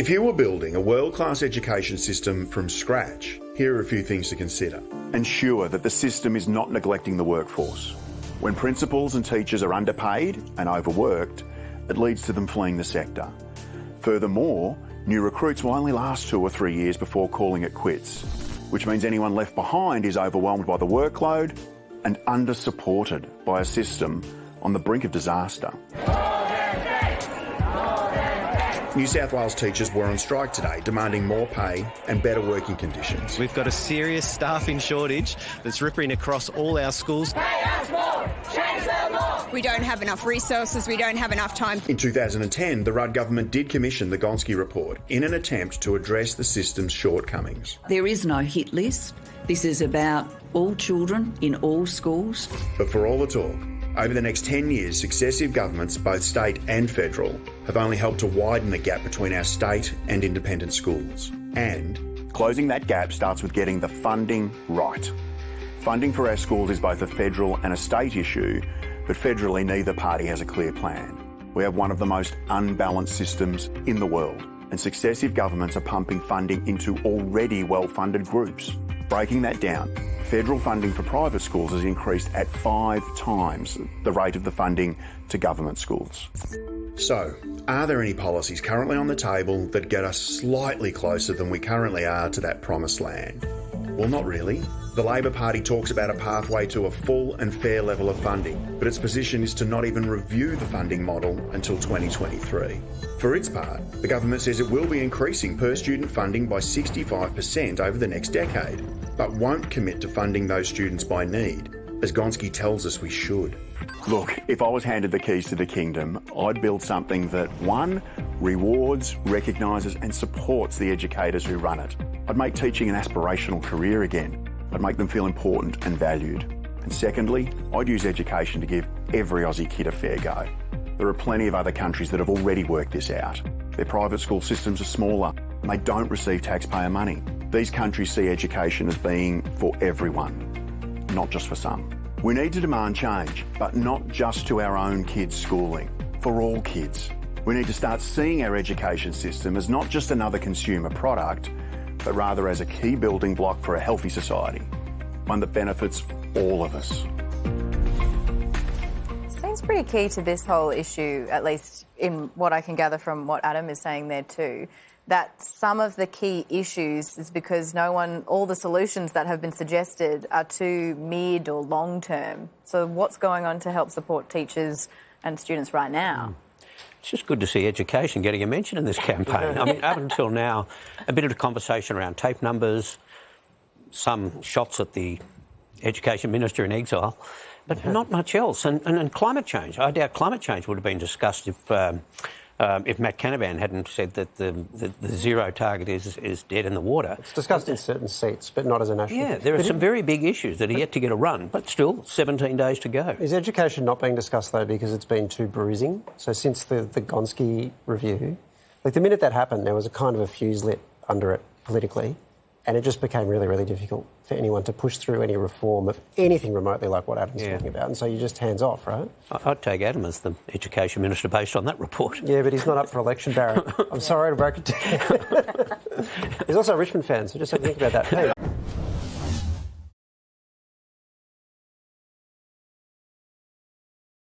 If you were building a world-class education system from scratch, here are a few things to consider. Ensure that the system is not neglecting the workforce. When principals and teachers are underpaid and overworked, it leads to them fleeing the sector. Furthermore, new recruits will only last 2 or 3 years before calling it quits, which means anyone left behind is overwhelmed by the workload and under-supported by a system on the brink of disaster. New South Wales teachers were on strike today, demanding more pay and better working conditions. We've got a serious staffing shortage that's ripping across all our schools. Pay us more! Change the law! We don't have enough resources, we don't have enough time. In 2010, the Rudd government did commission the Gonski report in an attempt to address the system's shortcomings. There is no hit list. This is about all children in all schools. But for all the talk, over the next 10 years, successive governments, both state and federal, have only helped to widen the gap between our state and independent schools. And closing that gap starts with getting the funding right. Funding for our schools is both a federal and a state issue, but federally neither party has a clear plan. We have one of the most unbalanced systems in the world, and successive governments are pumping funding into already well-funded groups. Breaking that down, federal funding for private schools has increased at 5 times the rate of the funding to government schools. So, are there any policies currently on the table that get us slightly closer than we currently are to that promised land? Well, not really. The Labor Party talks about a pathway to a full and fair level of funding, but its position is to not even review the funding model until 2023. For its part, the government says it will be increasing per-student funding by 65% over the next decade, but won't commit to funding those students by need, as Gonski tells us we should. Look, if I was handed the keys to the kingdom, I'd build something that, 1, rewards, recognises and supports the educators who run it. I'd make teaching an aspirational career again. I'd make them feel important and valued. And secondly, I'd use education to give every Aussie kid a fair go. There are plenty of other countries that have already worked this out. Their private school systems are smaller and they don't receive taxpayer money. These countries see education as being for everyone, not just for some. We need to demand change, but not just to our own kids' schooling, for all kids. We need to start seeing our education system as not just another consumer product, but rather as a key building block for a healthy society, one that benefits all of us. Seems pretty key to this whole issue, at least in what I can gather from what Adam is saying there too, that some of the key issues is because all the solutions that have been suggested are too mid or long term. So what's going on to help support teachers and students right now? It's just good to see education getting a mention in this campaign. I mean, up until now, a bit of a conversation around tape numbers, some shots at the Education Minister in exile, but not much else. And climate change. I doubt climate change would have been discussed if Matt Canavan hadn't said that the zero target is dead in the water. It's discussed in certain seats, but not as a national. Yeah, there are some very big issues that are yet to get a run, but still 17 days to go. Is education not being discussed, though, because it's been too bruising? So since the Gonski review, like the minute that happened, there was a kind of a fuse lit under it politically, and it just became really, really difficult for anyone to push through any reform of anything remotely like what Adam's talking about. And so you're just hands off, right? I'd take Adam as the Education Minister based on that report. Yeah, but he's not up for election, Barry. I'm sorry to break it to you. He's also a Richmond fan, so just think about that. Hey.